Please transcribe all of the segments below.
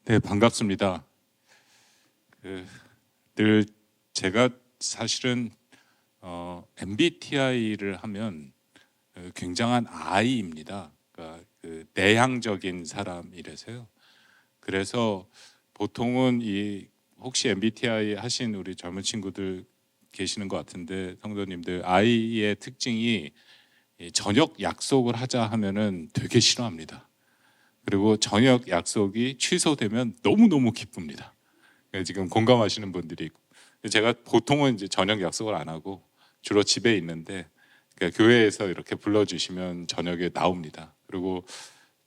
네, 반갑습니다. 늘 제가 사실은 MBTI를 하면 굉장한 I입니다. 그러니까 내향적인 사람이라서요. 그래서 보통은 이 혹시 MBTI 하신 우리 젊은 친구들 계시는 것 같은데 성도님들 I의 특징이 이 저녁 약속을 하자 하면은 되게 싫어합니다. 그리고 저녁 약속이 취소되면 너무너무 기쁩니다. 지금 공감하시는 분들이 있고, 제가 보통은 이제 저녁 약속을 안 하고 주로 집에 있는데 그러니까 교회에서 이렇게 불러주시면 저녁에 나옵니다. 그리고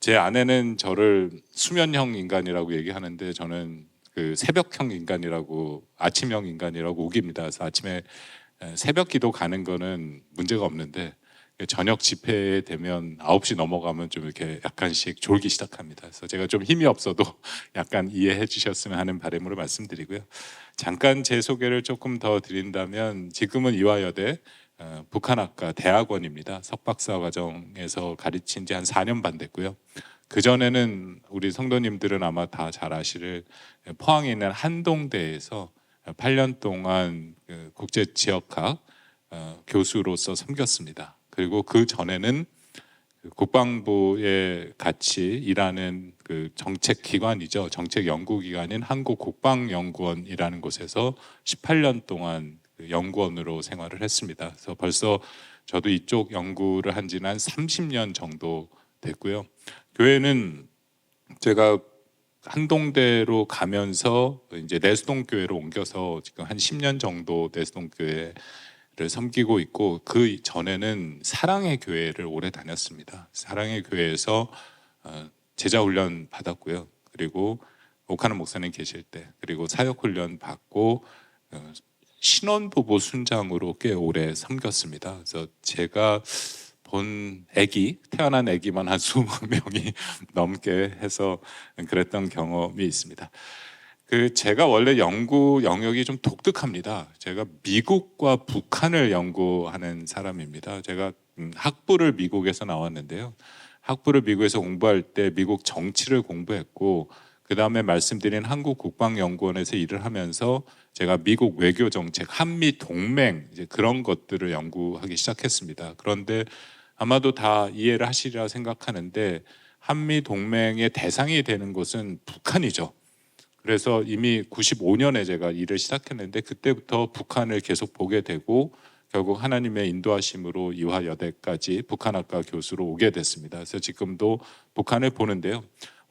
제 아내는 저를 수면형 인간이라고 얘기하는데 저는 그 새벽형 인간이라고, 아침형 인간이라고 우깁니다. 그래서 아침에 새벽 기도 가는 거는 문제가 없는데 저녁 집회 되면 9시 넘어가면 좀 이렇게 약간씩 졸기 시작합니다. 그래서 제가 좀 힘이 없어도 약간 이해해 주셨으면 하는 바람으로 말씀드리고요. 잠깐 제 소개를 조금 더 드린다면 지금은 이화여대 북한학과 대학원입니다. 석박사 과정에서 가르친 지 한 4년 반 됐고요. 그전에는 우리 성도님들은 아마 다 잘 아시를 포항에 있는 한동대에서 8년 동안 국제지역학 교수로서 섬겼습니다. 그리고 그 전에는 국방부에 같이 일하는 그 정책 기관이죠. 정책 연구 기관인 한국국방연구원이라는 곳에서 18년 동안 연구원으로 생활을 했습니다. 그래서 벌써 저도 이쪽 연구를 한 지는 한 30년 정도 됐고요. 교회는 제가 한동대로 가면서 이제 내수동교회로 옮겨서 지금 한 10년 정도 내수동교회 를 섬기고 있고, 그 전에는 사랑의 교회를 오래 다녔습니다. 사랑의 교회에서 제자 훈련 받았고요. 그리고 옥하는 목사님 계실 때, 그리고 사역 훈련 받고 신혼부부 순장으로 꽤 오래 섬겼습니다. 그래서 제가 본 태어난 아기만 한 20명이 넘게 해서 그랬던 경험이 있습니다. 제가 원래 연구 영역이 좀 독특합니다. 제가 미국과 북한을 연구하는 사람입니다. 제가 학부를 미국에서 나왔는데요. 학부를 미국에서 공부할 때 미국 정치를 공부했고, 그 다음에 말씀드린 한국국방연구원에서 일을 하면서 제가 미국 외교 정책, 한미 동맹 이제 그런 것들을 연구하기 시작했습니다. 그런데 아마도 다 이해를 하시리라 생각하는데 한미 동맹의 대상이 되는 곳은 북한이죠. 그래서 이미 95년에 제가 일을 시작했는데 그때부터 북한을 계속 보게 되고 결국 하나님의 인도하심으로 이화여대까지 북한학과 교수로 오게 됐습니다. 그래서 지금도 북한을 보는데요.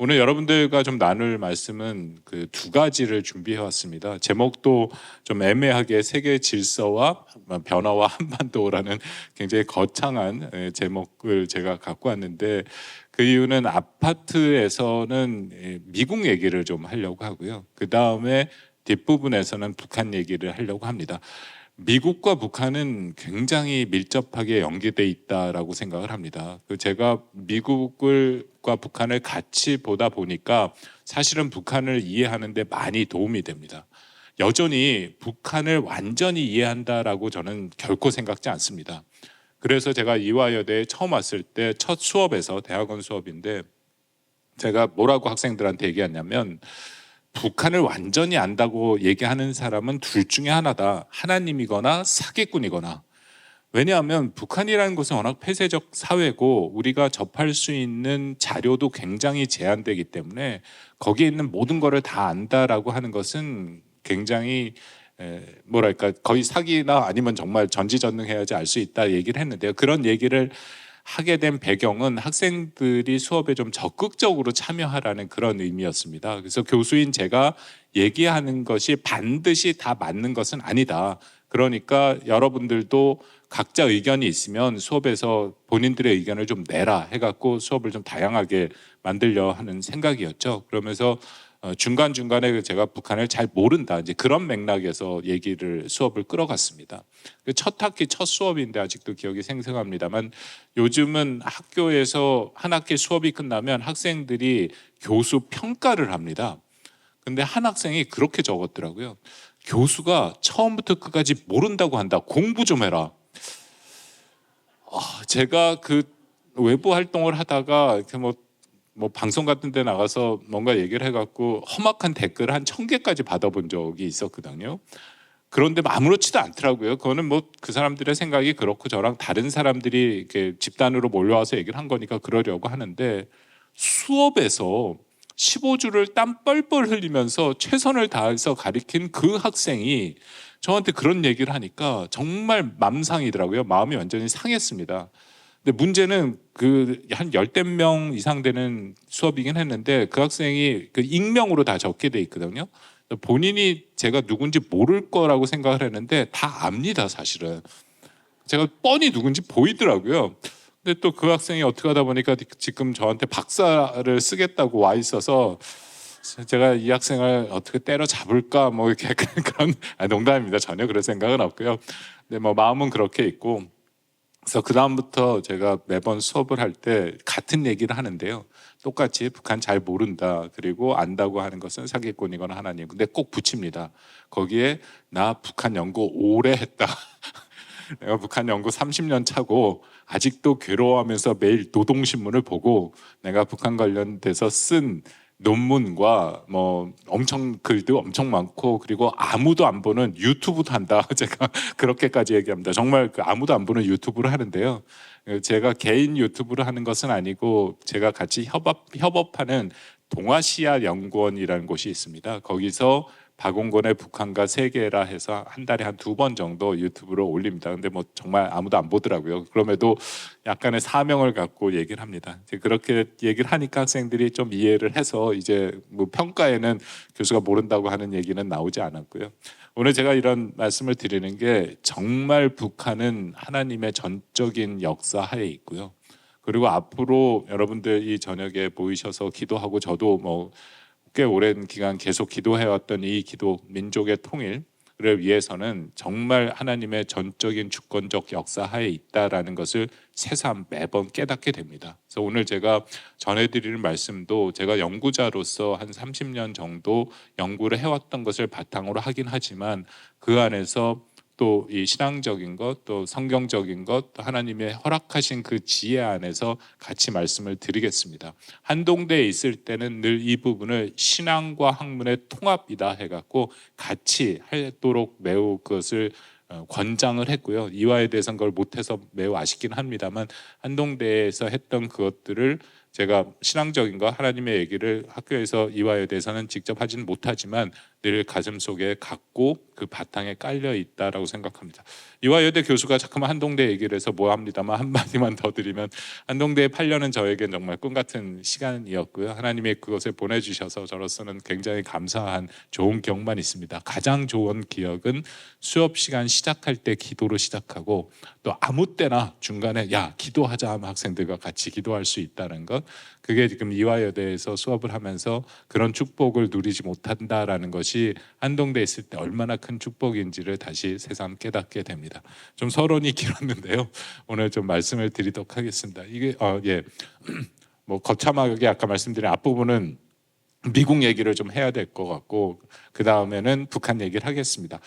오늘 여러분들과 좀 나눌 말씀은 그 두 가지를 준비해 왔습니다. 제목도 좀 애매하게 세계 질서와 변화와 한반도라는 굉장히 거창한 제목을 제가 갖고 왔는데, 그 이유는 아파트에서는 미국 얘기를 좀 하려고 하고요. 그 다음에 뒷부분에서는 북한 얘기를 하려고 합니다. 미국과 북한은 굉장히 밀접하게 연계돼 있다라고 생각을 합니다. 제가 미국과 북한을 같이 보다 보니까 사실은 북한을 이해하는 데 많이 도움이 됩니다. 여전히 북한을 완전히 이해한다라고 저는 결코 생각지 않습니다. 그래서 제가 이화여대에 처음 왔을 때 첫 수업에서, 대학원 수업인데 제가 뭐라고 학생들한테 얘기했냐면, 북한을 완전히 안다고 얘기하는 사람은 둘 중에 하나다. 하나님이거나 사기꾼이거나. 왜냐하면 북한이라는 곳은 워낙 폐쇄적 사회고 우리가 접할 수 있는 자료도 굉장히 제한되기 때문에 거기에 있는 모든 거를 다 안다라고 하는 것은 굉장히 뭐랄까, 거의 사기나 아니면 정말 전지전능해야지 알 수 있다 얘기를 했는데요. 그런 얘기를 하게 된 배경은 학생들이 수업에 좀 적극적으로 참여하라는 그런 의미였습니다. 그래서 교수인 제가 얘기하는 것이 반드시 다 맞는 것은 아니다. 그러니까 여러분들도 각자 의견이 있으면 수업에서 본인들의 의견을 좀 내라 해갖고 수업을 좀 다양하게 만들려 하는 생각이었죠. 그러면서 중간중간에 제가 북한을 잘 모른다, 이제 그런 맥락에서 수업을 끌어갔습니다. 첫 학기 첫 수업인데 아직도 기억이 생생합니다만, 요즘은 학교에서 한 학기 수업이 끝나면 학생들이 교수 평가를 합니다. 근데 한 학생이 그렇게 적었더라고요. 교수가 처음부터 끝까지 모른다고 한다. 공부 좀 해라. 제가 그 외부 활동을 하다가 이렇게 뭐 방송 같은 데 나가서 뭔가 얘기를 해갖고 험악한 댓글 한 1000개까지 받아본 적이 있었거든요. 그런데 아무렇지도 않더라고요. 그거는 뭐 그 사람들의 생각이 그렇고 저랑 다른 사람들이 이렇게 집단으로 몰려와서 얘기를 한 거니까 그러려고 하는데, 수업에서 15주를 땀 뻘뻘 흘리면서 최선을 다해서 가르친 그 학생이 저한테 그런 얘기를 하니까 정말 맘상이더라고요. 마음이 완전히 상했습니다. 근데 문제는 그 한 열댓 명 이상 되는 수업이긴 했는데 그 학생이 그 익명으로 다 적게 돼 있거든요. 본인이 제가 누군지 모를 거라고 생각을 했는데 다 압니다, 사실은. 제가 뻔히 누군지 보이더라고요. 근데 또 그 학생이 어떻게 하다 보니까 지금 저한테 박사를 쓰겠다고 와 있어서 제가 이 학생을 어떻게 때려잡을까 뭐 이렇게 그런 농담입니다. 전혀 그럴 생각은 없고요. 근데 뭐 마음은 그렇게 있고, 그래서 그 다음부터 제가 매번 수업을 할 때 같은 얘기를 하는데요. 똑같이 북한 잘 모른다, 그리고 안다고 하는 것은 사기꾼이거나 하나님. 근데 꼭 붙입니다. 거기에 나 북한 연구 오래 했다. 내가 북한 연구 30년 차고 아직도 괴로워하면서 매일 노동신문을 보고 내가 북한 관련돼서 쓴 논문과 뭐 엄청 글도 엄청 많고, 그리고 아무도 안 보는 유튜브도 한다. 제가 그렇게까지 얘기합니다. 정말 그 아무도 안 보는 유튜브를 하는데요. 제가 개인 유튜브를 하는 것은 아니고 제가 같이 협업하는 동아시아 연구원이라는 곳이 있습니다. 거기서 박홍건의 북한과 세계라 해서 한 달에 한 2번 정도 유튜브로 올립니다. 근데 뭐 정말 아무도 안 보더라고요. 그럼에도 약간의 사명을 갖고 얘기를 합니다. 이제 그렇게 얘기를 하니까 학생들이 좀 이해를 해서 이제 뭐 평가에는 교수가 모른다고 하는 얘기는 나오지 않았고요. 오늘 제가 이런 말씀을 드리는 게 정말 북한은 하나님의 전적인 역사 하에 있고요. 그리고 앞으로 여러분들 이 저녁에 모이셔서 기도하고, 저도 뭐 꽤 오랜 기간 계속 기도해왔던 이 기도, 민족의 통일을 위해서는 정말 하나님의 전적인 주권적 역사 하에 있다라는 것을 새삼 매번 깨닫게 됩니다. 그래서 오늘 제가 전해드리는 말씀도 제가 연구자로서 한 30년 정도 연구를 해왔던 것을 바탕으로 하긴 하지만, 그 안에서 또 이 신앙적인 것, 또 성경적인 것, 또 하나님의 허락하신 그 지혜 안에서 같이 말씀을 드리겠습니다. 한동대에 있을 때는 늘 이 부분을 신앙과 학문의 통합이다 해갖고 같이 하도록 매우 그것을 권장을 했고요. 이화에 대해서는 그걸 못해서 매우 아쉽긴 합니다만, 한동대에서 했던 그것들을 제가 신앙적인 거, 하나님의 얘기를 학교에서 이화에 대해서는 직접 하지는 못하지만 늘 가슴속에 갖고 그 바탕에 깔려 있다라고 생각합니다. 이화여대 교수가 자꾸만 한동대 얘기를 해서 뭐합니다만 한마디만 더 드리면, 한동대에 8년은 저에겐 정말 꿈 같은 시간이었고요. 하나님이 그것을 보내주셔서 저로서는 굉장히 감사한 좋은 기억만 있습니다. 가장 좋은 기억은 수업 시간 시작할 때 기도로 시작하고, 또 아무 때나 중간에 야 기도하자 하면 학생들과 같이 기도할 수 있다는 것, 그게 지금 이화여대에서 수업을 하면서 그런 축복을 누리지 못한다라는 것이 한동대에 있을 때 얼마나 큰 축복인지를 다시 새삼 깨닫게 됩니다. 좀 서론이 길었는데요. 오늘 좀 말씀을 드리도록 하겠습니다. 이게 뭐 거참하게 아까 말씀드린 앞부분은 미국 얘기를 좀 해야 될 것 같고, 그 다음에는 북한 얘기를 하겠습니다.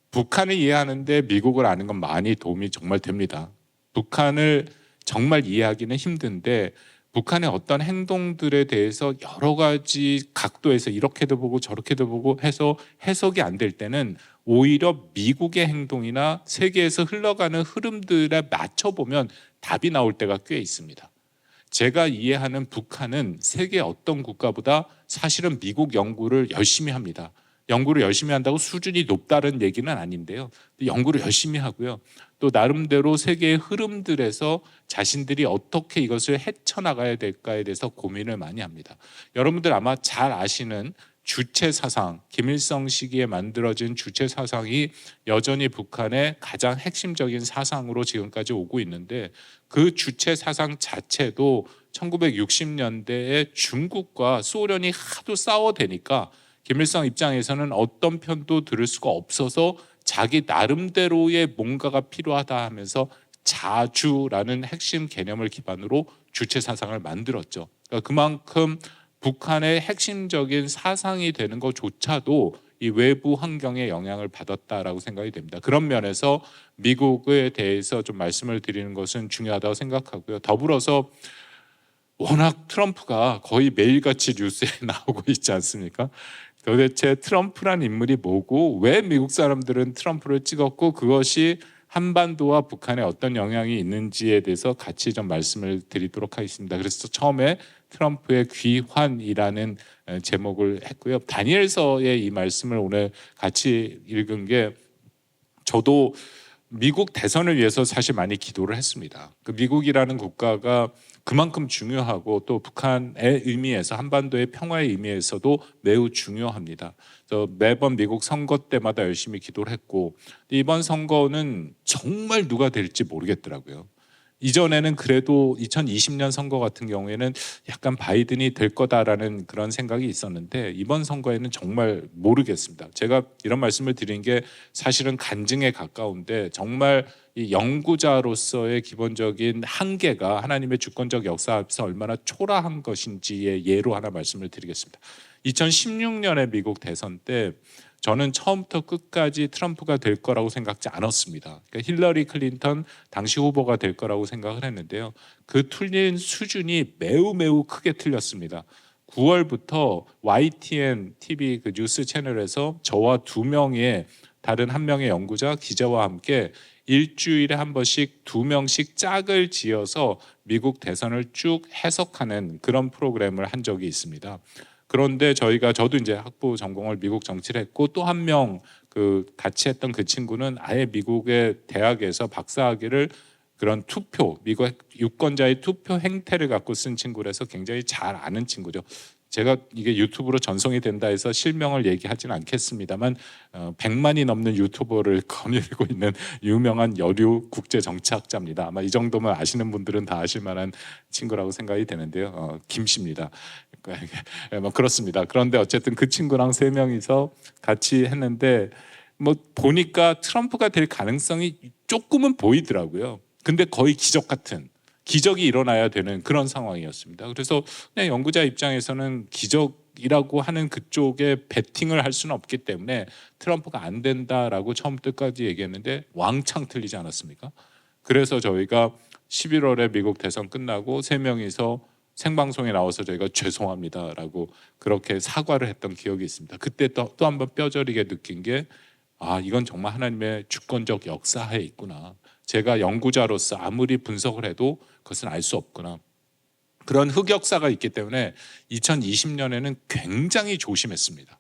북한을 이해하는데 미국을 아는 건 많이 도움이 정말 됩니다. 북한을 정말 이해하기는 힘든데 북한의 어떤 행동들에 대해서 여러 가지 각도에서 이렇게도 보고 저렇게도 보고 해서 해석이 안 될 때는 오히려 미국의 행동이나 세계에서 흘러가는 흐름들에 맞춰보면 답이 나올 때가 꽤 있습니다. 제가 이해하는 북한은 세계 어떤 국가보다 사실은 미국 연구를 열심히 합니다. 연구를 열심히 한다고 수준이 높다는 얘기는 아닌데요. 연구를 열심히 하고요. 또 나름대로 세계의 흐름들에서 자신들이 어떻게 이것을 헤쳐나가야 될까에 대해서 고민을 많이 합니다. 여러분들 아마 잘 아시는 주체 사상, 김일성 시기에 만들어진 주체 사상이 여전히 북한의 가장 핵심적인 사상으로 지금까지 오고 있는데, 그 주체 사상 자체도 1960년대에 중국과 소련이 하도 싸워대니까 김일성 입장에서는 어떤 편도 들을 수가 없어서 자기 나름대로의 뭔가가 필요하다 하면서 자주라는 핵심 개념을 기반으로 주체 사상을 만들었죠. 그러니까 그만큼 북한의 핵심적인 사상이 되는 것조차도 이 외부 환경의 영향을 받았다라고 생각이 됩니다. 그런 면에서 미국에 대해서 좀 말씀을 드리는 것은 중요하다고 생각하고요. 더불어서 워낙 트럼프가 거의 매일같이 뉴스에 나오고 있지 않습니까? 도대체 트럼프란 인물이 뭐고 왜 미국 사람들은 트럼프를 찍었고 그것이 한반도와 북한에 어떤 영향이 있는지에 대해서 같이 좀 말씀을 드리도록 하겠습니다. 그래서 처음에 트럼프의 귀환이라는 제목을 했고요. 다니엘서의 이 말씀을 오늘 같이 읽은 게 저도 미국 대선을 위해서 사실 많이 기도를 했습니다. 그 미국이라는 국가가 그만큼 중요하고 또 북한의 의미에서 한반도의 평화의 의미에서도 매우 중요합니다. 그래서 매번 미국 선거 때마다 열심히 기도를 했고 이번 선거는 정말 누가 될지 모르겠더라고요. 이전에는 그래도 2020년 선거 같은 경우에는 약간 바이든이 될 거다라는 그런 생각이 있었는데 이번 선거에는 정말 모르겠습니다. 제가 이런 말씀을 드린 게 사실은 간증에 가까운데 정말 이 연구자로서의 기본적인 한계가 하나님의 주권적 역사 앞에서 얼마나 초라한 것인지의 예로 하나 말씀을 드리겠습니다. 2016년에 미국 대선 때 저는 처음부터 끝까지 트럼프가 될 거라고 생각지 않았습니다. 그러니까 힐러리 클린턴 당시 후보가 될 거라고 생각을 했는데요. 그 틀린 수준이 매우 크게 틀렸습니다. 9월부터 YTN TV 그 뉴스 채널에서 저와 두 명의 다른 한 명의 연구자 기자와 함께 일주일에 한 번씩 두 명씩 짝을 지어서 미국 대선을 쭉 해석하는 그런 프로그램을 한 적이 있습니다. 그런데 저도 이제 학부 전공을 미국 정치를 했고 또 한 명 그 같이 했던 그 친구는 아예 미국의 대학에서 박사학위를 그런 투표, 미국 유권자의 투표 행태를 갖고 쓴 친구라서 굉장히 잘 아는 친구죠. 제가 이게 유튜브로 전송이 된다 해서 실명을 얘기하지는 않겠습니다만 100만이 넘는 유튜버를 거느리고 있는 유명한 여류 국제 정치학자입니다. 아마 이 정도면 아시는 분들은 다 아실 만한 친구라고 생각이 되는데요. 김 씨입니다. 뭐 그렇습니다. 그런데 어쨌든 그 친구랑 세 명이서 같이 했는데 뭐 보니까 트럼프가 될 가능성이 조금은 보이더라고요. 근데 거의 기적 같은 기적이 일어나야 되는 그런 상황이었습니다. 그래서 그냥 연구자 입장에서는 기적이라고 하는 그쪽에 베팅을 할 수는 없기 때문에 트럼프가 안 된다라고 처음부터 끝까지 얘기했는데 왕창 틀리지 않았습니까? 그래서 저희가 11월에 미국 대선 끝나고 세 명이서 생방송에 나와서 저희가 죄송합니다라고 그렇게 사과를 했던 기억이 있습니다. 그때 또 한 번 뼈저리게 느낀 게 이건 정말 하나님의 주권적 역사하에 있구나. 제가 연구자로서 아무리 분석을 해도 그것은 알 수 없구나. 그런 흑역사가 있기 때문에 2020년에는 굉장히 조심했습니다.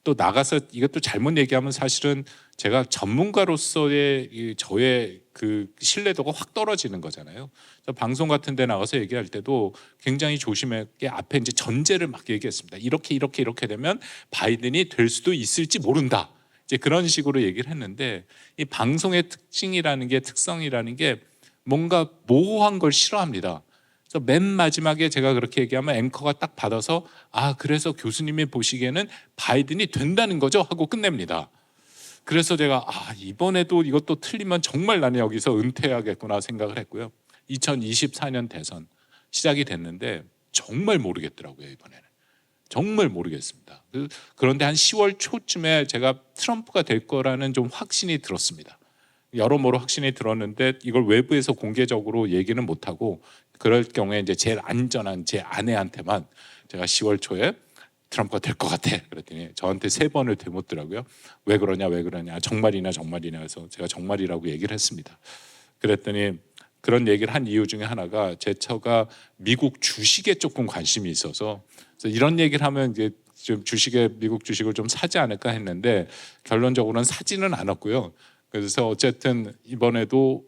또 나가서 이것도 잘못 얘기하면 사실은 제가 전문가로서의 저의 그 신뢰도가 확 떨어지는 거잖아요. 방송 같은 데 나가서 얘기할 때도 굉장히 조심하게 앞에 이제 전제를 막 얘기했습니다. 이렇게 되면 바이든이 될 수도 있을지 모른다. 이제 그런 식으로 얘기를 했는데 이 방송의 특성이라는 게 뭔가 모호한 걸 싫어합니다. 그래서 맨 마지막에 제가 그렇게 얘기하면 앵커가 딱 받아서 그래서 교수님이 보시기에는 바이든이 된다는 거죠 하고 끝냅니다. 그래서 제가 이번에도 이것도 틀리면 정말 나는 여기서 은퇴해야겠구나 생각을 했고요. 2024년 대선 시작이 됐는데 정말 모르겠더라고요. 이번에는 정말 모르겠습니다. 그런데 한 10월 초쯤에 제가 트럼프가 될 거라는 좀 확신이 들었습니다. 여러모로 확신이 들었는데 이걸 외부에서 공개적으로 얘기는 못하고 그럴 경우에 이제 제일 안전한 제 아내한테만 제가 10월 초에 트럼프가 될 것 같아 그랬더니 저한테 3번을 되묻더라고요. 왜 그러냐 정말이냐 해서 제가 정말이라고 얘기를 했습니다. 그랬더니 그런 얘기를 한 이유 중에 하나가 제 처가 미국 주식에 조금 관심이 있어서 이런 얘기를 하면 이제 좀 미국 주식을 좀 사지 않을까 했는데 결론적으로는 사지는 않았고요. 그래서 어쨌든 이번에도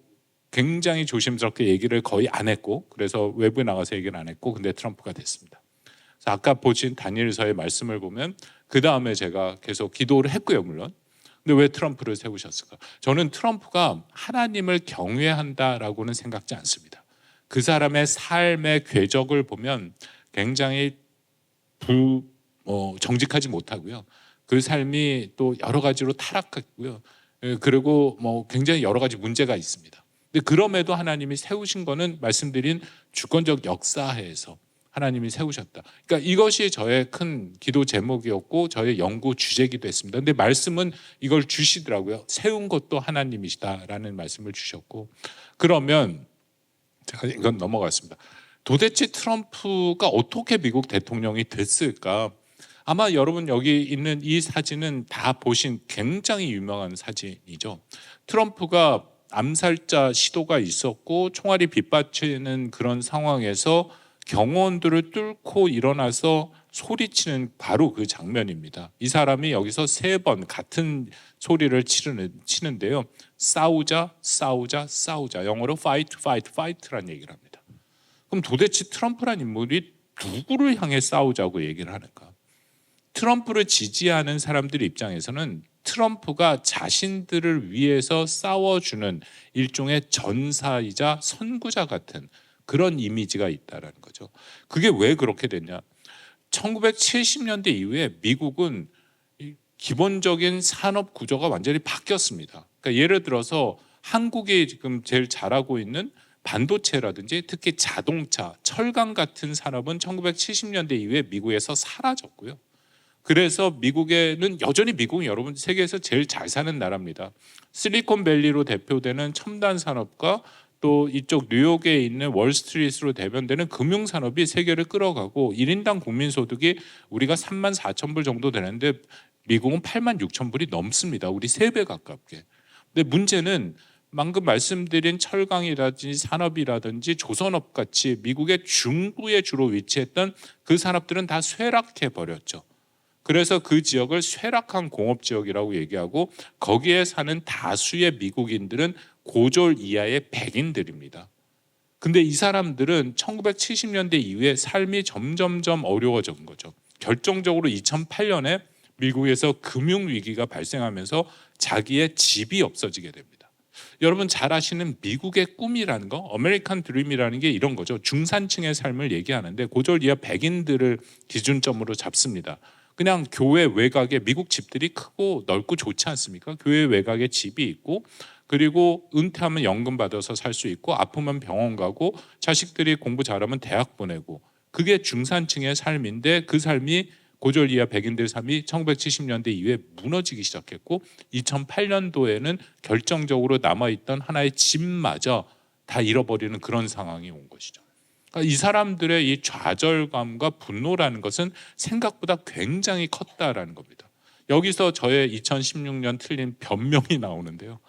굉장히 조심스럽게 얘기를 거의 안 했고 그래서 외부에 나가서 얘기를 안 했고 근데 트럼프가 됐습니다. 그래서 아까 보신 다니엘서의 말씀을 보면 그 다음에 제가 계속 기도를 했고요 물론. 근데 왜 트럼프를 세우셨을까? 저는 트럼프가 하나님을 경외한다라고는 생각지 않습니다. 그 사람의 삶의 궤적을 보면 굉장히 정직하지 못하고요. 그 삶이 또 여러 가지로 타락했고요. 그리고 굉장히 여러 가지 문제가 있습니다. 근데 그럼에도 하나님이 세우신 거는 말씀드린 주권적 역사에서 하나님이 세우셨다. 그러니까 이것이 저의 큰 기도 제목이었고 저의 연구 주제기도 했습니다. 근데 말씀은 이걸 주시더라고요. 세운 것도 하나님이시다라는 말씀을 주셨고 그러면 제가 이건 넘어갔습니다. 도대체 트럼프가 어떻게 미국 대통령이 됐을까? 아마 여러분 여기 있는 이 사진은 다 보신 굉장히 유명한 사진이죠. 트럼프가 암살자 시도가 있었고 총알이 빗받치는 그런 상황에서 경호원들을 뚫고 일어나서 소리치는 바로 그 장면입니다. 이 사람이 여기서 3번 같은 소리를 치는데요. 싸우자, 싸우자, 싸우자. 영어로 fight, fight, fight라는 얘기를 합니다. 그럼 도대체 트럼프란 인물이 누구를 향해 싸우자고 얘기를 하는가? 트럼프를 지지하는 사람들 입장에서는 트럼프가 자신들을 위해서 싸워주는 일종의 전사이자 선구자 같은 그런 이미지가 있다는 거죠. 그게 왜 그렇게 됐냐? 1970년대 이후에 미국은 기본적인 산업 구조가 완전히 바뀌었습니다. 그러니까 예를 들어서 한국이 지금 제일 잘하고 있는 반도체라든지 특히 자동차, 철강 같은 산업은 1970년대 이후에 미국에서 사라졌고요. 그래서 미국에는 여전히 미국은 여러분 세계에서 제일 잘 사는 나라입니다. 실리콘밸리로 대표되는 첨단 산업과 또 이쪽 뉴욕에 있는 월스트리트로 대변되는 금융산업이 세계를 끌어가고 1인당 국민소득이 우리가 3만 4천 불 정도 되는데 미국은 8만 6천 불이 넘습니다. 우리 3배 가깝게. 근데 문제는 방금 말씀드린 철강이라든지 산업이라든지 조선업 같이 미국의 중부에 주로 위치했던 그 산업들은 다 쇠락해 버렸죠. 그래서 그 지역을 쇠락한 공업지역이라고 얘기하고 거기에 사는 다수의 미국인들은 고졸 이하의 백인들입니다. 근데 이 사람들은 1970년대 이후에 삶이 점점점 어려워진 거죠. 결정적으로 2008년에 미국에서 금융위기가 발생하면서 자기의 집이 없어지게 됩니다. 여러분 잘 아시는 미국의 꿈이라는 거, 아메리칸 드림이라는 게 이런 거죠. 중산층의 삶을 얘기하는데 고졸 이하 백인들을 기준점으로 잡습니다. 그냥 교회 외곽에 미국 집들이 크고 넓고 좋지 않습니까? 교회 외곽에 집이 있고 그리고 은퇴하면 연금 받아서 살 수 있고 아프면 병원 가고 자식들이 공부 잘하면 대학 보내고 그게 중산층의 삶인데 그 삶이 고졸 이하 백인들 삶이 1970년대 이후에 무너지기 시작했고 2008년도에는 결정적으로 남아있던 하나의 집마저 다 잃어버리는 그런 상황이 온 것이죠. 이 사람들의 이 좌절감과 분노라는 것은 생각보다 굉장히 컸다라는 겁니다. 여기서 저의 2016년 틀린 변명이 나오는데요.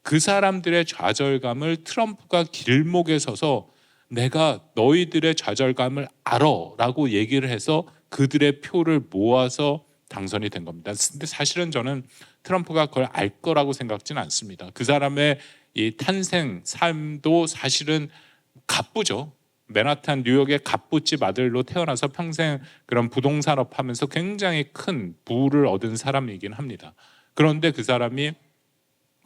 그 사람들의 좌절감을 트럼프가 길목에 서서 내가 너희들의 좌절감을 알아라고 얘기를 해서 그들의 표를 모아서 당선이 된 겁니다. 근데 사실은 저는 트럼프가 그걸 알 거라고 생각지는 않습니다. 그 사람의 이 탄생, 삶도 사실은 갑부죠. 맨하탄 뉴욕의 갑부집 아들로 태어나서 평생 그런 부동산업 하면서 굉장히 큰 부를 얻은 사람이긴 합니다. 그런데 그 사람이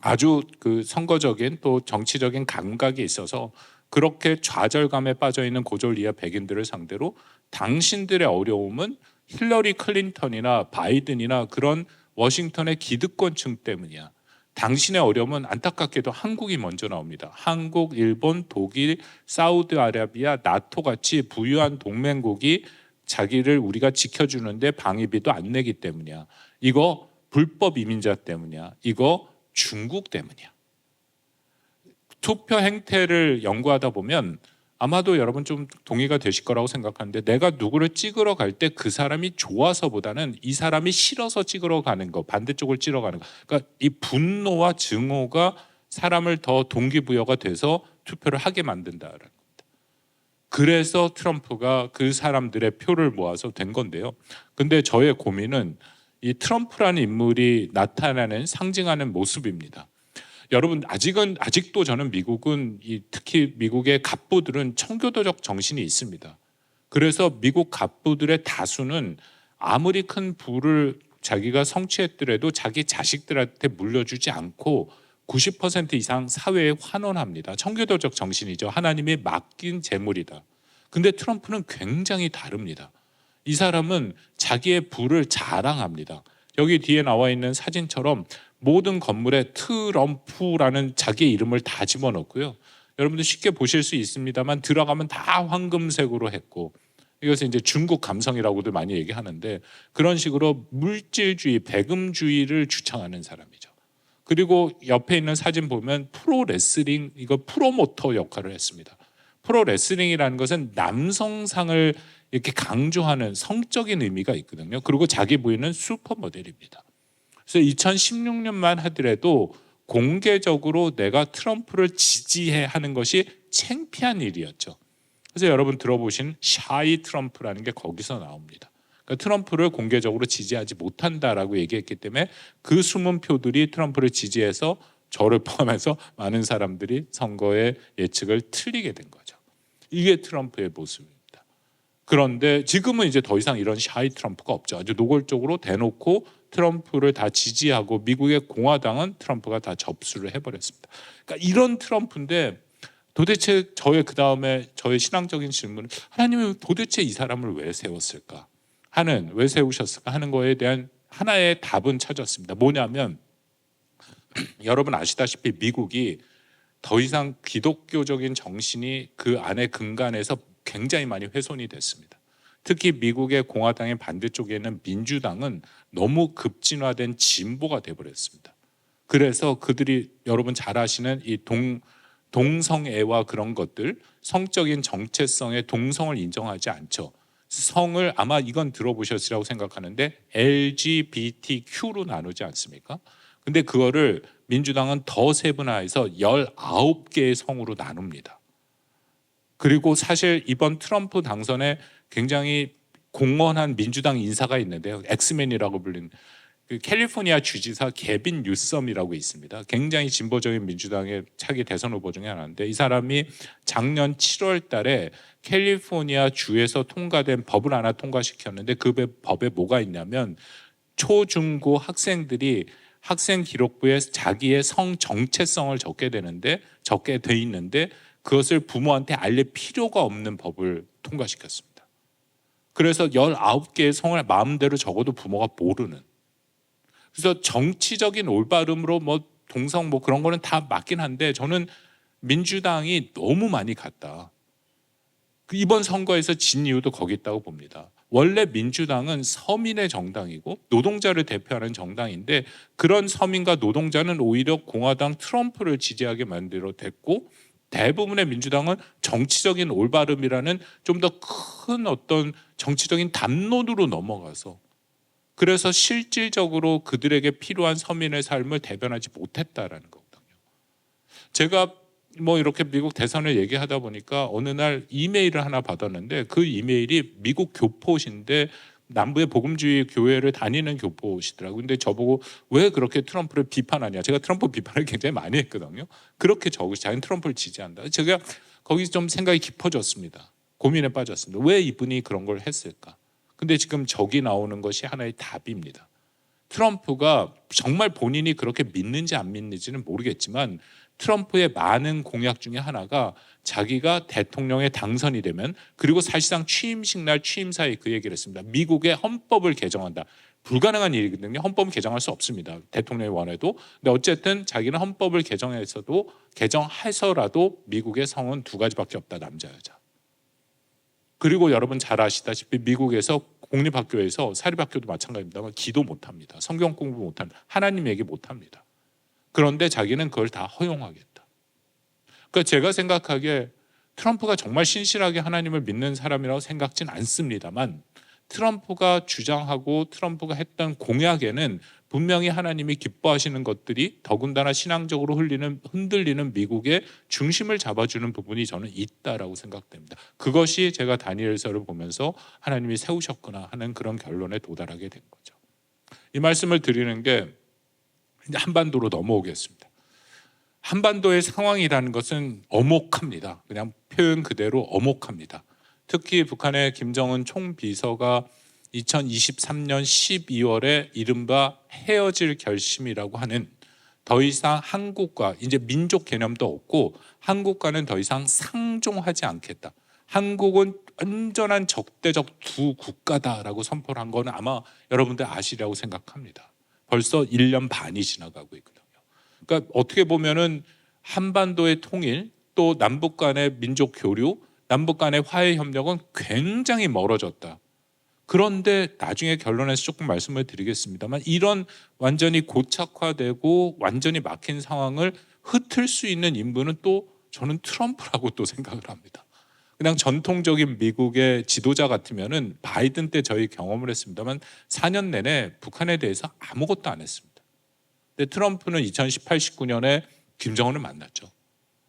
아주 그 선거적인 또 정치적인 감각이 있어서 그렇게 좌절감에 빠져 있는 고졸 이하 백인들을 상대로 당신들의 어려움은 힐러리 클린턴이나 바이든이나 그런 워싱턴의 기득권층 때문이야. 당신의 어려움은 안타깝게도 한국이 먼저 나옵니다. 한국, 일본, 독일, 사우디아라비아, 나토 같이 부유한 동맹국이 자기를 우리가 지켜주는데 방위비도 안 내기 때문이야. 이거 불법 이민자 때문이야. 이거 중국 때문이야. 투표 행태를 연구하다 보면 아마도 여러분 좀 동의가 되실 거라고 생각하는데 내가 누구를 찍으러 갈 때 그 사람이 좋아서보다는 이 사람이 싫어서 찍으러 가는 거, 반대쪽을 찍으러 가는 거. 그러니까 이 분노와 증오가 사람을 더 동기부여가 돼서 투표를 하게 만든다라는 겁니다. 그래서 트럼프가 그 사람들의 표를 모아서 된 건데요. 근데 저의 고민은 이 트럼프라는 인물이 나타나는 상징하는 모습입니다. 여러분 아직도 저는 미국은 특히 미국의 갑부들은 청교도적 정신이 있습니다. 그래서 미국 갑부들의 다수는 아무리 큰 부를 자기가 성취했더라도 자기 자식들한테 물려주지 않고 90% 이상 사회에 환원합니다. 청교도적 정신이죠. 하나님이 맡긴 재물이다. 근데 트럼프는 굉장히 다릅니다. 이 사람은 자기의 부를 자랑합니다. 여기 뒤에 나와 있는 사진처럼 모든 건물에 트럼프라는 자기의 이름을 다 집어넣고요. 여러분들 쉽게 보실 수 있습니다만 들어가면 다 황금색으로 했고 이것은 이제 중국 감성이라고도 많이 얘기하는데 그런 식으로 물질주의, 배금주의를 주창하는 사람이죠. 그리고 옆에 있는 사진 보면 프로레슬링 이거 프로모터 역할을 했습니다. 프로레슬링이라는 것은 남성상을 이렇게 강조하는 성적인 의미가 있거든요. 그리고 자기 부인은 슈퍼모델입니다. 그래서 2016년만 하더라도 공개적으로 내가 트럼프를 지지해 하는 것이 창피한 일이었죠. 그래서 여러분 들어보신 샤이 트럼프라는 게 거기서 나옵니다. 그러니까 트럼프를 공개적으로 지지하지 못한다라고 얘기했기 때문에 그 숨은 표들이 트럼프를 지지해서 저를 포함해서 많은 사람들이 선거의 예측을 틀리게 된 거죠. 이게 트럼프의 모습입니다. 그런데 지금은 이제 더 이상 이런 샤이 트럼프가 없죠. 아주 노골적으로 대놓고 트럼프를 다 지지하고 미국의 공화당은 트럼프가 다 접수를 해버렸습니다. 그러니까 이런 트럼프인데 도대체 저의 그 다음에 저의 신앙적인 질문은 하나님은 도대체 이 사람을 왜 세웠을까 하는, 왜 세우셨을까 하는 거에 대한 하나의 답은 찾았습니다. 뭐냐면 여러분 아시다시피 미국이 더 이상 기독교적인 정신이 그 안에 근간에서 굉장히 많이 훼손이 됐습니다. 특히 미국의 공화당의 반대쪽에 있는 민주당은 너무 급진화된 진보가 되어버렸습니다. 그래서 그들이 여러분 잘 아시는 이 동성애와 그런 것들, 성적인 정체성의 동성을 인정하지 않죠. 성을 아마 이건 들어보셨으라고 생각하는데 LGBTQ로 나누지 않습니까? 근데 그거를 민주당은 더 세분화해서 19개의 성으로 나눕니다. 그리고 사실 이번 트럼프 당선에 굉장히 공헌한 민주당 인사가 있는데요. 엑스맨이라고 불리는 그 캘리포니아 주지사 개빈 뉴섬이라고 있습니다. 굉장히 진보적인 민주당의 차기 대선 후보 중에 하나인데 이 사람이 작년 7월 달에 캘리포니아 주에서 통과된 법을 하나 통과시켰는데 그 법에 뭐가 있냐면 초중고 학생들이 학생 기록부에 자기의 성 정체성을 적게 돼 있는데 그것을 부모한테 알릴 필요가 없는 법을 통과시켰습니다. 그래서 19개의 성을 마음대로 적어도 부모가 모르는. 그래서 정치적인 올바름으로 뭐 동성 뭐 그런 거는 다 맞긴 한데 저는 민주당이 너무 많이 갔다. 이번 선거에서 진 이유도 거기 있다고 봅니다. 원래 민주당은 서민의 정당이고 노동자를 대표하는 정당인데 그런 서민과 노동자는 오히려 공화당 트럼프를 지지하게 만들어 됐고 대부분의 민주당은 정치적인 올바름이라는 좀 더 큰 어떤 정치적인 담론으로 넘어가서 그래서 실질적으로 그들에게 필요한 서민의 삶을 대변하지 못했다라는 거거든요. 제가 뭐 이렇게 미국 대선을 얘기하다 보니까 어느 날 이메일을 하나 받았는데 그 이메일이 미국 교포신데 남부의 복음주의 교회를 다니는 교포시더라고요. 근데 저보고 왜 그렇게 트럼프를 비판하냐. 제가 트럼프 비판을 굉장히 많이 했거든요. 그렇게 적으시 자기는 트럼프를 지지한다. 제가 거기 좀 생각이 깊어졌습니다. 고민에 빠졌습니다. 왜 이분이 그런 걸 했을까. 근데 지금 저기 나오는 것이 하나의 답입니다. 트럼프가 정말 본인이 그렇게 믿는지 안 믿는지는 모르겠지만 트럼프의 많은 공약 중에 하나가 자기가 대통령에 당선이 되면 그리고 사실상 취임식 날 취임사에 그 얘기를 했습니다. 미국의 헌법을 개정한다. 불가능한 일이거든요. 헌법을 개정할 수 없습니다. 대통령이 원해도. 근데 어쨌든 자기는 헌법을 개정해서라도 미국의 성은 두 가지밖에 없다. 남자 여자. 그리고 여러분 잘 아시다시피 미국에서 공립학교에서 사립학교도 마찬가지입니다만 기도 못합니다. 성경 공부 못합니다. 하나님 얘기 못합니다. 그런데 자기는 그걸 다 허용하겠다. 그러니까 제가 생각하기에 트럼프가 정말 신실하게 하나님을 믿는 사람이라고 생각진 않습니다만 트럼프가 주장하고 트럼프가 했던 공약에는 분명히 하나님이 기뻐하시는 것들이 더군다나 신앙적으로 흔들리는 미국의 중심을 잡아주는 부분이 저는 있다라고 생각됩니다. 그것이 제가 다니엘서를 보면서 하나님이 세우셨구나 하는 그런 결론에 도달하게 된 거죠. 이 말씀을 드리는 게 이제 한반도로 넘어오겠습니다. 한반도의 상황이라는 것은 엄혹합니다. 그냥 표현 그대로 엄혹합니다. 특히 북한의 김정은 총비서가 2023년 12월에 이른바 헤어질 결심이라고 하는 더 이상 한국과 이제 민족 개념도 없고 한국과는 더 이상 상종하지 않겠다. 한국은 완전한 적대적 두 국가다라고 선포를 한 거는 아마 여러분들 아시리라고 생각합니다. 벌써 1년 반이 지나가고 있거든요. 그러니까 어떻게 보면은 한반도의 통일 또 남북 간의 민족 교류 남북 간의 화해 협력은 굉장히 멀어졌다. 그런데 나중에 결론에서 조금 말씀을 드리겠습니다만 이런 완전히 고착화되고 완전히 막힌 상황을 흩을 수 있는 인물은 또 저는 트럼프라고 또 생각을 합니다. 그냥 전통적인 미국의 지도자 같으면은 바이든 때 저희 경험을 했습니다만 4년 내내 북한에 대해서 아무것도 안 했습니다. 근데 트럼프는 2018, 19년에 김정은을 만났죠.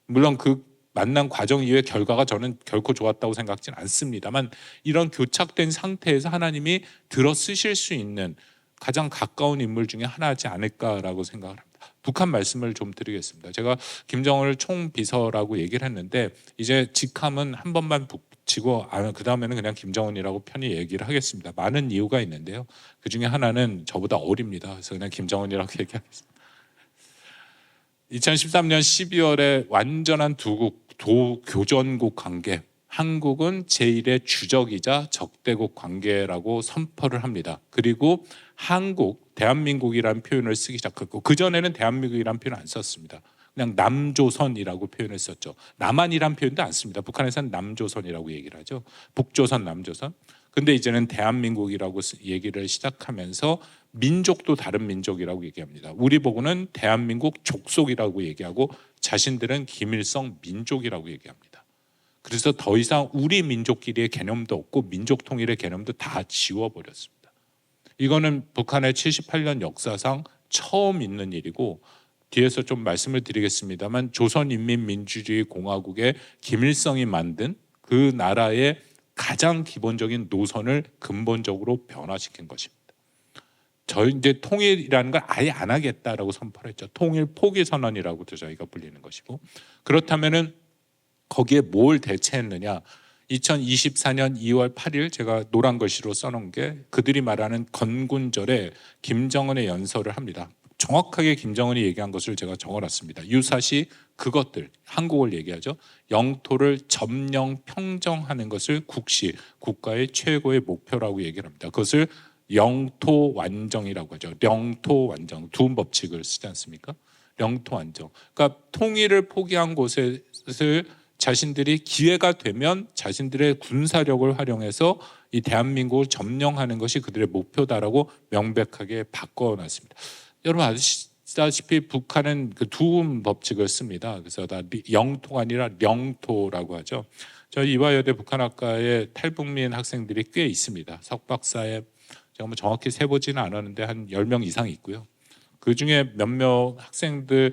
물론 그 만난 과정 이후의 결과가 저는 결코 좋았다고 생각하지는 않습니다만 이런 교착된 상태에서 하나님이 들어 쓰실 수 있는 가장 가까운 인물 중에 하나지 않을까라고 생각을 합니다. 북한 말씀을 좀 드리겠습니다. 제가 김정은을 총비서라고 얘기를 했는데 이제 직함은 한 번만 붙이고 그 다음에는 그냥 김정은이라고 편히 얘기를 하겠습니다. 많은 이유가 있는데요. 그 중에 하나는 저보다 어립니다. 그래서 그냥 김정은이라고 얘기하겠습니다. 2013년 12월에 완전한 두국 도교전국 관계, 한국은 제1의 주적이자 적대국 관계라고 선포를 합니다. 그리고 한국, 대한민국이라는 표현을 쓰기 시작했고 그전에는 대한민국이라는 표현 안 썼습니다. 그냥 남조선이라고 표현을 썼죠. 남한이라는 표현도 안 씁니다. 북한에서는 남조선이라고 얘기를 하죠. 북조선, 남조선. 근데 이제는 대한민국이라고 얘기를 시작하면서 민족도 다른 민족이라고 얘기합니다. 우리 보고는 대한민국 족속이라고 얘기하고 자신들은 김일성 민족이라고 얘기합니다. 그래서 더 이상 우리 민족끼리의 개념도 없고 민족 통일의 개념도 다 지워버렸습니다. 이거는 북한의 78년 역사상 처음 있는 일이고 뒤에서 좀 말씀을 드리겠습니다만 조선인민민주주의 공화국의 김일성이 만든 그 나라의 가장 기본적인 노선을 근본적으로 변화시킨 것입니다. 저희 이제 통일이라는 걸 아예 안 하겠다라고 선포를 했죠. 통일 포기 선언이라고도 저희가 불리는 것이고 그렇다면은 거기에 뭘 대체했느냐? 2024년 2월 8일 제가 노란 글씨로 써놓은 게 그들이 말하는 건군절에 김정은의 연설을 합니다. 정확하게 김정은이 얘기한 것을 제가 적어놨습니다. 유사시 그것들, 한국을 얘기하죠. 영토를 점령 평정하는 것을 국시, 국가의 최고의 목표라고 얘기를 합니다. 그것을 영토 완정이라고 하죠. 영토 완정, 두 법칙을 쓰지 않습니까? 영토 완정. 그러니까 통일을 포기한 곳을 자신들이 기회가 되면 자신들의 군사력을 활용해서 이 대한민국을 점령하는 것이 그들의 목표다라고 명백하게 바꿔놨습니다. 여러분 아시다시피 북한은 그 두음 법칙을 씁니다. 그래서 다 영토가 아니라 령토라고 하죠. 저희 이화여대 북한학과에 탈북민 학생들이 꽤 있습니다. 석박사에 제가 뭐 정확히 세보지는 않았는데 한 10명 이상 있고요. 그 중에 몇몇 학생들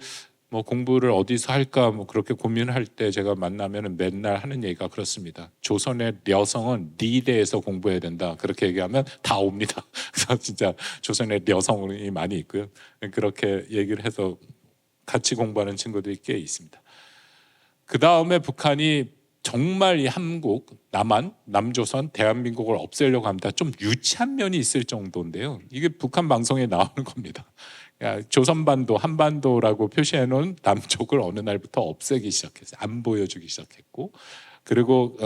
뭐 공부를 어디서 할까 뭐 그렇게 고민을 할 때 제가 만나면은 맨날 하는 얘기가 그렇습니다. 조선의 여성은 니대에서 공부해야 된다. 그렇게 얘기하면 다 옵니다. 그래서 진짜 조선의 여성이 많이 있고요. 그렇게 얘기를 해서 같이 공부하는 친구들이 꽤 있습니다. 그 다음에 북한이 정말 이 한국, 남한, 남조선, 대한민국을 없애려고 합니다. 좀 유치한 면이 있을 정도인데요. 이게 북한 방송에 나오는 겁니다. 조선반도, 한반도라고 표시해놓은 남쪽을 어느 날부터 없애기 시작했어요. 안 보여주기 시작했고, 그리고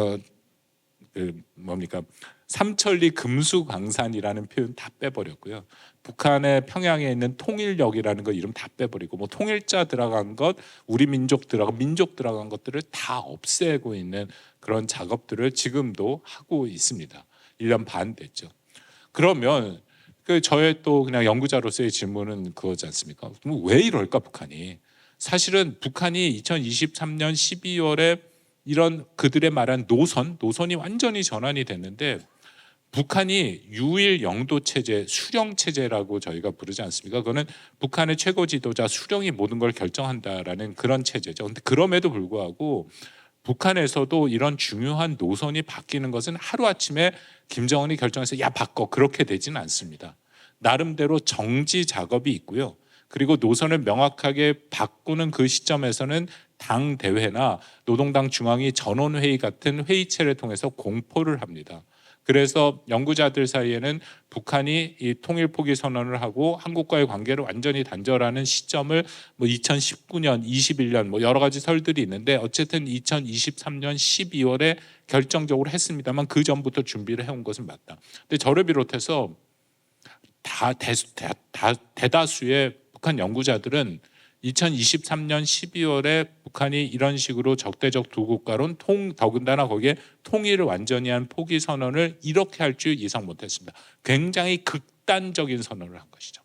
삼천리 금수강산이라는 표현 다 빼버렸고요. 북한의 평양에 있는 통일역이라는 거 이름 다 빼버리고 뭐 통일자 들어간 것, 우리 민족 들어간 것들을 다 없애고 있는 그런 작업들을 지금도 하고 있습니다. 1년 반 됐죠. 그러면 저의 또 그냥 연구자로서의 질문은 그거지 않습니까? 왜 이럴까 북한이? 사실은 북한이 2023년 12월에 이런 그들의 말한 노선이 완전히 전환이 됐는데 북한이 유일 영도 체제, 수령 체제라고 저희가 부르지 않습니까? 그거는 북한의 최고 지도자 수령이 모든 걸 결정한다라는 그런 체제죠. 근데 그럼에도 불구하고 북한에서도 이런 중요한 노선이 바뀌는 것은 하루아침에 김정은이 결정해서 야 바꿔 그렇게 되지는 않습니다. 나름대로 정지 작업이 있고요. 그리고 노선을 명확하게 바꾸는 그 시점에서는 당 대회나 노동당 중앙위 전원회의 같은 회의체를 통해서 공포를 합니다. 그래서 연구자들 사이에는 북한이 이 통일 포기 선언을 하고 한국과의 관계를 완전히 단절하는 시점을 뭐 2019년, 21년 뭐 여러 가지 설들이 있는데 어쨌든 2023년 12월에 결정적으로 했습니다만 그 전부터 준비를 해온 것은 맞다. 근데 저를 비롯해서 대다수의 북한 연구자들은 2023년 12월에 북한이 이런 식으로 적대적 두 국가론 더군다나 거기에 통일을 완전히 한 포기 선언을 이렇게 할 줄 예상 못했습니다. 굉장히 극단적인 선언을 한 것이죠.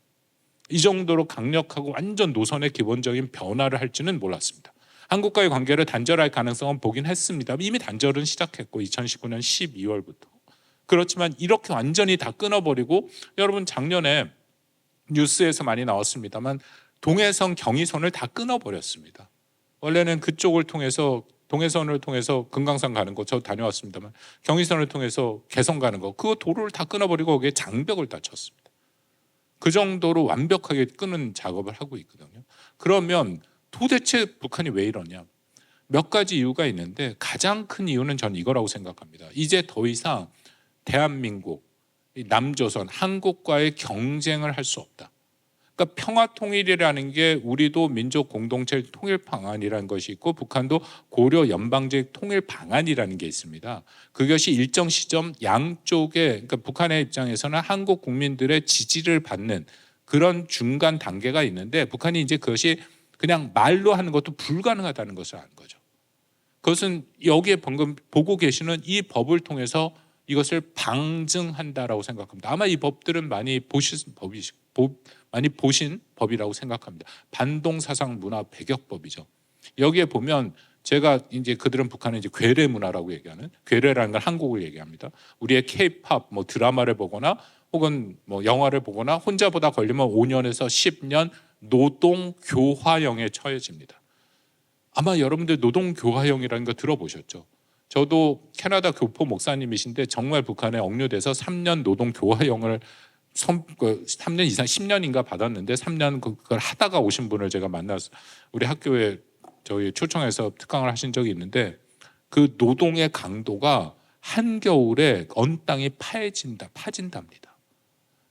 이 정도로 강력하고 완전 노선의 기본적인 변화를 할지는 몰랐습니다. 한국과의 관계를 단절할 가능성은 보긴 했습니다. 이미 단절은 시작했고 2019년 12월부터. 그렇지만 이렇게 완전히 다 끊어버리고, 여러분 작년에 뉴스에서 많이 나왔습니다만 동해선, 경의선을 다 끊어버렸습니다. 원래는 그쪽을 통해서, 동해선을 통해서 금강산 가는 거 저 다녀왔습니다만, 경의선을 통해서 개성 가는 거, 그 도로를 다 끊어버리고 거기에 장벽을 다 쳤습니다. 그 정도로 완벽하게 끊는 작업을 하고 있거든요. 그러면 도대체 북한이 왜 이러냐? 몇 가지 이유가 있는데 가장 큰 이유는 전 이거라고 생각합니다. 이제 더 이상 대한민국, 남조선, 한국과의 경쟁을 할 수 없다. 그러니까 평화통일이라는 게 우리도 민족 공동체 통일 방안이라는 것이 있고 북한도 고려 연방제 통일 방안이라는 게 있습니다. 그것이 일정 시점 양쪽에, 그러니까 북한의 입장에서는 한국 국민들의 지지를 받는 그런 중간 단계가 있는데, 북한이 이제 그것이 그냥 말로 하는 것도 불가능하다는 것을 아는 거죠. 그것은 여기에 방금 보고 계시는 이 법을 통해서 이것을 방증한다라고 생각합니다. 아마 이 법들은 많이 보신 법이라고 생각합니다. 반동사상 문화 배격법이죠. 여기에 보면 제가 이제 그들은 북한의 이제 괴뢰 문화라고 얘기하는, 괴뢰라는 걸 한국을 얘기합니다. 우리의 K-팝 뭐 드라마를 보거나 혹은 뭐 영화를 보거나 혼자 보다 걸리면 5년에서 10년 노동 교화형에 처해집니다. 아마 여러분들 노동 교화형이라는 거 들어보셨죠? 저도 캐나다 교포 목사님이신데 정말 북한에 억류돼서 3년 노동 교화형을 3년 이상 10년인가 받았는데 3년 그걸 하다가 오신 분을 제가 만나서 우리 학교에 저희 초청해서 특강을 하신 적이 있는데, 그 노동의 강도가 한겨울에 언 땅이 파진답니다.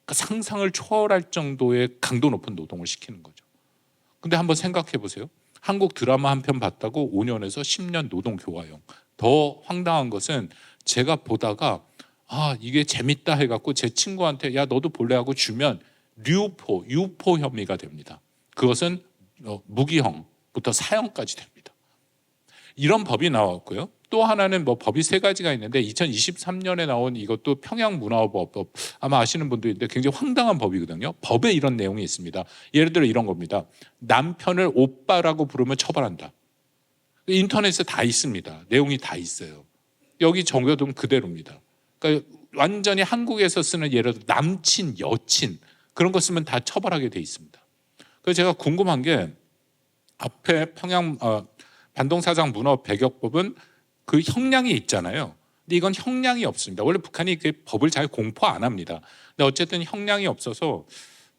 그러니까 상상을 초월할 정도의 강도 높은 노동을 시키는 거죠. 근데 한번 생각해 보세요. 한국 드라마 한 편 봤다고 5년에서 10년 노동 교화형. 더 황당한 것은 제가 보다가 이게 재밌다 해갖고 제 친구한테 야 너도 볼래 하고 주면 유포 혐의가 됩니다. 그것은 무기형부터 사형까지 됩니다. 이런 법이 나왔고요. 또 하나는 뭐 법이 세 가지가 있는데 2023년에 나온 이것도 평양문화법, 아마 아시는 분도 있는데 굉장히 황당한 법이거든요. 법에 이런 내용이 있습니다. 예를 들어 이런 겁니다. 남편을 오빠라고 부르면 처벌한다. 인터넷에 다 있습니다. 내용이 다 있어요. 여기 적용은 그대로입니다. 그러니까 완전히 한국에서 쓰는 예를 들어 남친, 여친 그런 거 쓰면 다 처벌하게 돼 있습니다. 그래서 제가 궁금한 게 앞에 반동사상 문화 배격법은 그 형량이 있잖아요. 근데 이건 형량이 없습니다. 원래 북한이 그 법을 잘 공포 안 합니다. 근데 어쨌든 형량이 없어서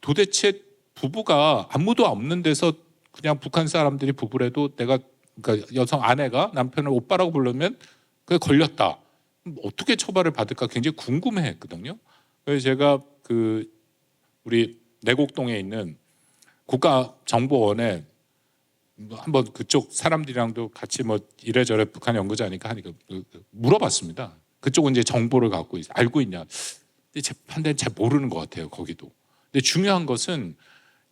도대체 부부가 아무도 없는 데서 그냥 북한 사람들이 부부래도 그러니까 여성 아내가 남편을 오빠라고 부르면 그게 걸렸다. 어떻게 처벌을 받을까 굉장히 궁금해했거든요. 그래서 제가 우리 내곡동에 있는 국가정보원에 한번 그쪽 사람들이랑도 같이 뭐 이래저래 북한 연구자니까 하니까 물어봤습니다. 그쪽은 이제 정보를 갖고 알고 있냐. 근데 재판대는 잘 모르는 것 같아요. 거기도. 근데 중요한 것은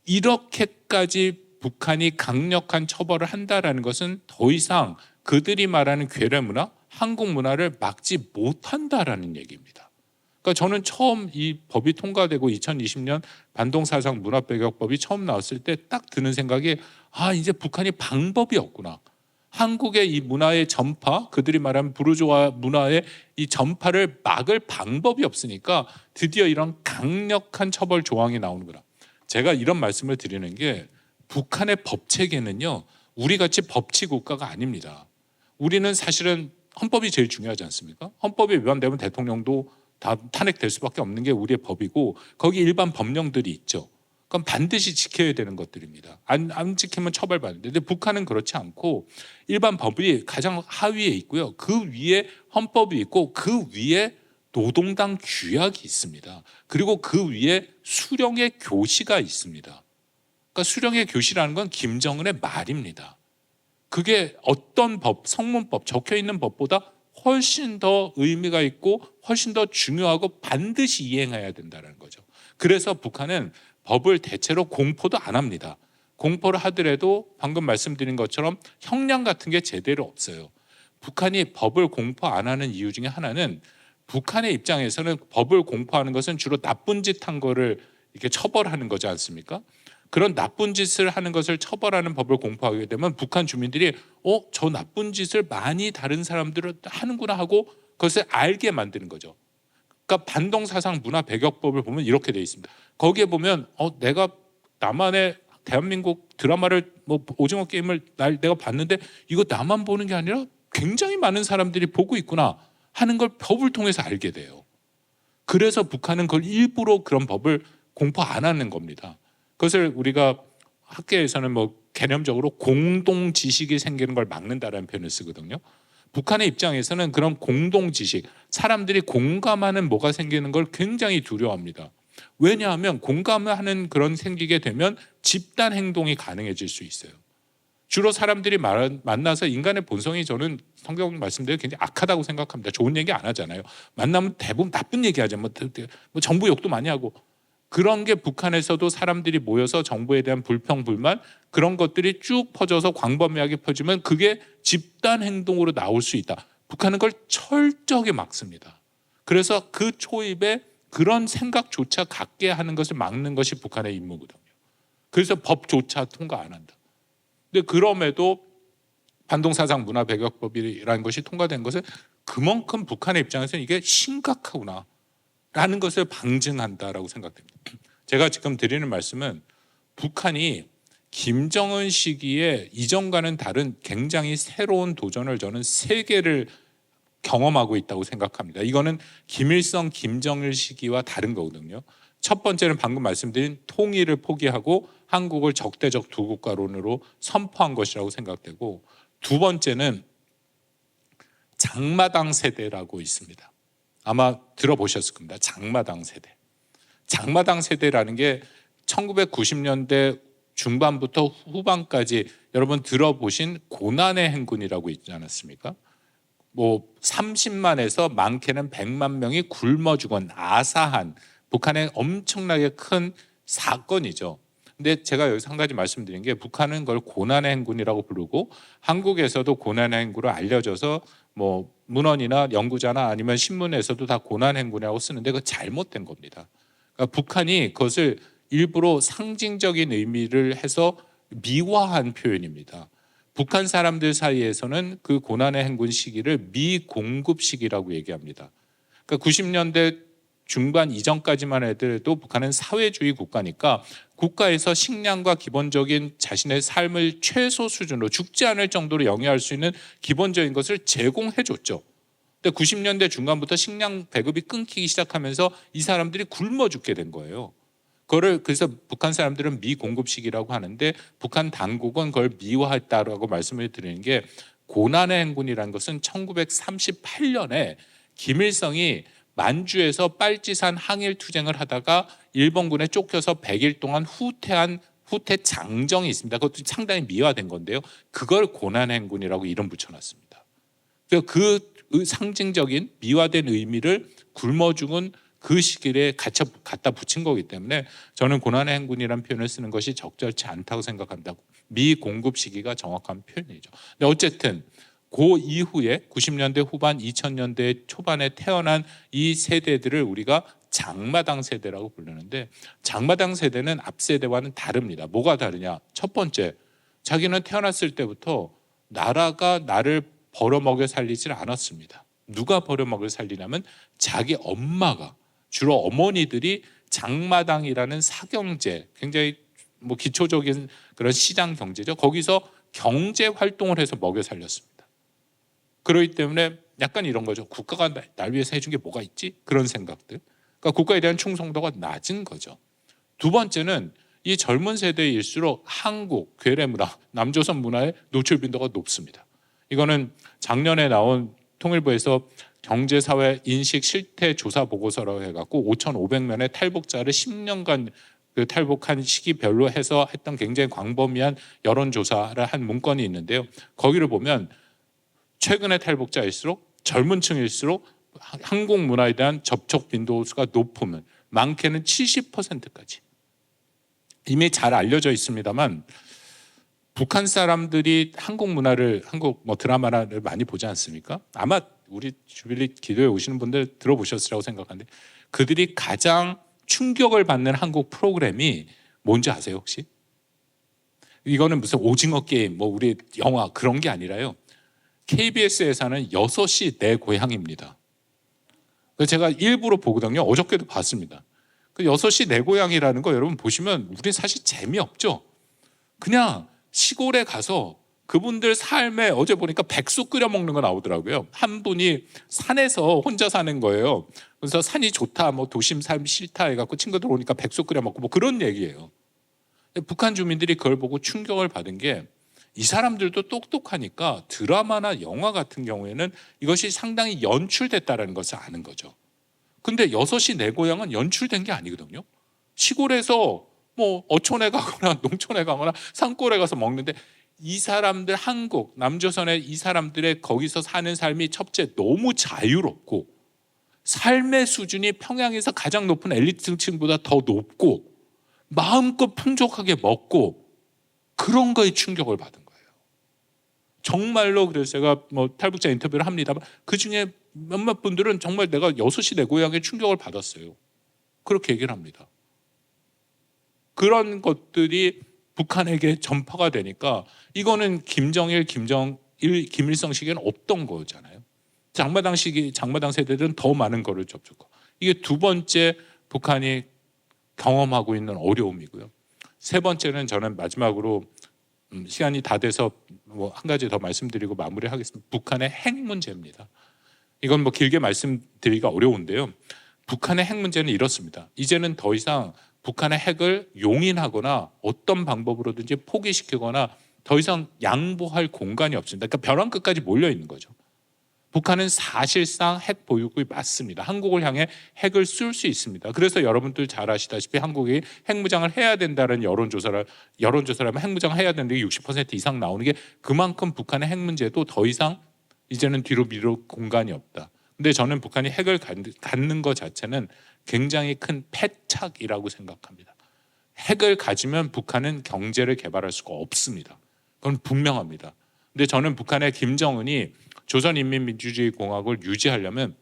이렇게까지 북한이 강력한 처벌을 한다라는 것은 더 이상 그들이 말하는 괴뢰 문화, 한국 문화를 막지 못한다라는 얘기입니다. 그러니까 저는 처음 이 법이 통과되고 2020년 반동사상 문화배격법이 처음 나왔을 때 딱 드는 생각이 이제 북한이 방법이 없구나. 한국의 이 문화의 전파, 그들이 말하는 부르주아 문화의 이 전파를 막을 방법이 없으니까 드디어 이런 강력한 처벌 조항이 나오는구나. 제가 이런 말씀을 드리는 게 북한의 법 체계는요, 우리같이 법치 국가가 아닙니다. 우리는 사실은 헌법이 제일 중요하지 않습니까? 헌법이 위반되면 대통령도 다 탄핵될 수밖에 없는 게 우리의 법이고, 거기 일반 법령들이 있죠. 그럼 반드시 지켜야 되는 것들입니다. 안 지키면 처벌받는데, 근데 북한은 그렇지 않고 일반 법이 가장 하위에 있고요. 그 위에 헌법이 있고 그 위에 노동당 규약이 있습니다. 그리고 그 위에 수령의 교시가 있습니다. 그러니까 수령의 교시라는 건 김정은의 말입니다. 그게 어떤 법, 성문법, 적혀있는 법보다 훨씬 더 의미가 있고 훨씬 더 중요하고 반드시 이행해야 된다는 거죠. 그래서 북한은 법을 대체로 공포도 안 합니다. 공포를 하더라도 방금 말씀드린 것처럼 형량 같은 게 제대로 없어요. 북한이 법을 공포 안 하는 이유 중에 하나는, 북한의 입장에서는 법을 공포하는 것은 주로 나쁜 짓 한 거를 이렇게 처벌하는 거지 않습니까? 그런 나쁜 짓을 하는 것을 처벌하는 법을 공포하게 되면 북한 주민들이 저 나쁜 짓을 많이 다른 사람들은 하는구나 하고 그것을 알게 만드는 거죠. 그러니까 반동사상 문화 배격법을 보면 이렇게 돼 있습니다. 거기에 보면 내가 나만의 대한민국 드라마를 오징어 게임을 내가 봤는데 이거 나만 보는 게 아니라 굉장히 많은 사람들이 보고 있구나 하는 걸 법을 통해서 알게 돼요. 그래서 북한은 그걸 일부러 그런 법을 공포 안 하는 겁니다. 그것을 우리가 학계에서는 개념적으로 공동 지식이 생기는 걸 막는다라는 표현을 쓰거든요. 북한의 입장에서는 그런 공동 지식, 사람들이 공감하는 뭐가 생기는 걸 굉장히 두려워합니다. 왜냐하면 공감하는 그런 생기게 되면 집단 행동이 가능해질 수 있어요. 주로 사람들이 만나서 인간의 본성이 저는 성경 말씀대로 굉장히 악하다고 생각합니다. 좋은 얘기 안 하잖아요. 만나면 대부분 나쁜 얘기 하죠. 정부 욕도 많이 하고. 그런 게 북한에서도 사람들이 모여서 정부에 대한 불평, 불만 그런 것들이 쭉 퍼져서 광범위하게 퍼지면 그게 집단 행동으로 나올 수 있다. 북한은 그걸 철저하게 막습니다. 그래서 그 초입에 그런 생각조차 갖게 하는 것을 막는 것이 북한의 임무거든요. 그래서 법조차 통과 안 한다. 근데 그럼에도 반동사상 문화 배격법이라는 것이 통과된 것은 그만큼 북한의 입장에서는 이게 심각하구나 라는 것을 방증한다라고 생각됩니다. 제가 지금 드리는 말씀은 북한이 김정은 시기에 이전과는 다른 굉장히 새로운 도전을 저는 세 개를 경험하고 있다고 생각합니다. 이거는 김일성, 김정일 시기와 다른 거거든요. 첫 번째는 방금 말씀드린 통일을 포기하고 한국을 적대적 두 국가론으로 선포한 것이라고 생각되고, 두 번째는 장마당 세대라고 있습니다. 아마 들어보셨을 겁니다. 장마당 세대. 장마당 세대라는 게 1990년대 중반부터 후반까지 여러분 들어보신 고난의 행군이라고 있지 않았습니까? 30만에서 많게는 100만 명이 굶어 죽은 아사한 북한의 엄청나게 큰 사건이죠. 근데 제가 여기서 한 가지 말씀드린 게 북한은 그걸 고난의 행군이라고 부르고 한국에서도 고난의 행군으로 알려져서 문헌이나 연구자나 아니면 신문에서도 다 고난의 행군이라고 쓰는데 그거 잘못된 겁니다. 그러니까 북한이 그것을 일부러 상징적인 의미를 해서 미화한 표현입니다. 북한 사람들 사이에서는 그 고난의 행군 시기를 미공급 시기라고 얘기합니다. 그러니까 90년대 중반 이전까지만 해도 북한은 사회주의 국가니까 국가에서 식량과 기본적인 자신의 삶을 최소 수준으로 죽지 않을 정도로 영위할 수 있는 기본적인 것을 제공해 줬죠. 근데 90년대 중반부터 식량 배급이 끊기기 시작하면서 이 사람들이 굶어 죽게 된 거예요. 그래서 북한 사람들은 미공급식이라고 하는데 북한 당국은 그걸 미화했다라고 말씀을 드리는 게, 고난의 행군이라는 것은 1938년에 김일성이 만주에서 빨치산 항일 투쟁을 하다가 일본군에 쫓겨서 100일 동안 후퇴한 후퇴 장정이 있습니다. 그것도 상당히 미화된 건데요. 그걸 고난의 행군이라고 이름 붙여놨습니다. 그래서 그 상징적인 미화된 의미를 굶어 죽은 그 시기에 갖다 붙인 거기 때문에 저는 고난의 행군이라는 표현을 쓰는 것이 적절치 않다고 생각합니다. 미공급 시기가 정확한 표현이죠. 근데 어쨌든 그 이후에 90년대 후반 2000년대 초반에 태어난 이 세대들을 우리가 장마당 세대라고 부르는데, 장마당 세대는 앞 세대와는 다릅니다. 뭐가 다르냐? 첫 번째, 자기는 태어났을 때부터 나라가 나를 벌어먹여 살리질 않았습니다. 누가 벌어먹여 살리냐면 자기 엄마가, 주로 어머니들이 장마당이라는 사경제, 굉장히 기초적인 그런 시장 경제죠. 거기서 경제 활동을 해서 먹여 살렸습니다. 그렇기 때문에 약간 이런 거죠. 국가가 날 위해서 해준 게 뭐가 있지? 그런 생각들. 그러니까 국가에 대한 충성도가 낮은 거죠. 두 번째는 이 젊은 세대일수록 한국, 괴뢰 문화, 남조선 문화의 노출 빈도가 높습니다. 이거는 작년에 나온 통일부에서 경제사회 인식 실태 조사 보고서라고 해갖고 5,500명의 탈북자를 10년간 그 탈북한 시기별로 해서 했던 굉장히 광범위한 여론조사를 한 문건이 있는데요. 거기를 보면 최근의 탈북자일수록 젊은 층일수록 한국 문화에 대한 접촉 빈도수가 높으면 많게는 70%까지 이미 잘 알려져 있습니다만, 북한 사람들이 한국 문화를, 한국 드라마를 많이 보지 않습니까? 아마 우리 주빌리 기도에 오시는 분들 들어보셨으라고 생각하는데, 그들이 가장 충격을 받는 한국 프로그램이 뭔지 아세요 혹시? 이거는 무슨 오징어 게임, 뭐 우리 영화 그런 게 아니라요. KBS에서는 6시 내 고향입니다. 그래서 제가 일부러 보거든요. 어저께도 봤습니다. 그 6시 내 고향이라는 거 여러분 보시면 우리 사실 재미없죠. 그냥 시골에 가서 그분들 삶에 어제 보니까 백숙 끓여 먹는 거 나오더라고요. 한 분이 산에서 혼자 사는 거예요. 그래서 산이 좋다, 뭐 도심 삶 싫다 해갖고 친구들 오니까 백숙 끓여 먹고 뭐 그런 얘기예요. 북한 주민들이 그걸 보고 충격을 받은 게 이 사람들도 똑똑하니까 드라마나 영화 같은 경우에는 이것이 상당히 연출됐다는 것을 아는 거죠. 근데 6시 내 고향은 연출된 게 아니거든요. 시골에서 뭐 어촌에 가거나 농촌에 가거나 산골에 가서 먹는데 이 사람들 한국, 남조선의 이 사람들의 거기서 사는 삶이 첫째 너무 자유롭고 삶의 수준이 평양에서 가장 높은 엘리트층보다 더 높고 마음껏 풍족하게 먹고 그런 거에 충격을 받은 거예요. 정말로. 그래서 제가 뭐 탈북자 인터뷰를 합니다만 그중에 몇몇 분들은 정말 내가 6시 내 고향에 충격을 받았어요. 그렇게 얘기를 합니다. 그런 것들이 북한에게 전파가 되니까 이거는 김정일, 김일성 시기에는 없던 거잖아요. 장마당 세대들은 더 많은 거를 접촉하고 이게 두 번째 북한이 경험하고 있는 어려움이고요. 세 번째는 저는 마지막으로 시간이 다 돼서 뭐 한 가지 더 말씀드리고 마무리하겠습니다. 북한의 핵 문제입니다. 이건 뭐 길게 말씀드리기가 어려운데요. 북한의 핵 문제는 이렇습니다. 이제는 더 이상 북한의 핵을 용인하거나 어떤 방법으로든지 포기시키거나 더 이상 양보할 공간이 없습니다. 그러니까 벼랑 끝까지 몰려 있는 거죠. 북한은 사실상 핵 보유국이 맞습니다. 한국을 향해 핵을 쏠 수 있습니다. 그래서 여러분들 잘 아시다시피 한국이 핵무장을 해야 된다는 여론조사를 하면 핵무장을 해야 되는데 60% 이상 나오는 게 그만큼 북한의 핵 문제도 더 이상 이제는 뒤로 미룰 공간이 없다. 근데 저는 북한이 핵을 갖는 것 자체는 굉장히 큰 패착이라고 생각합니다. 핵을 가지면 북한은 경제를 개발할 수가 없습니다. 그건 분명합니다. 근데 저는 북한의 김정은이 조선인민민주주의공화국을 유지하려면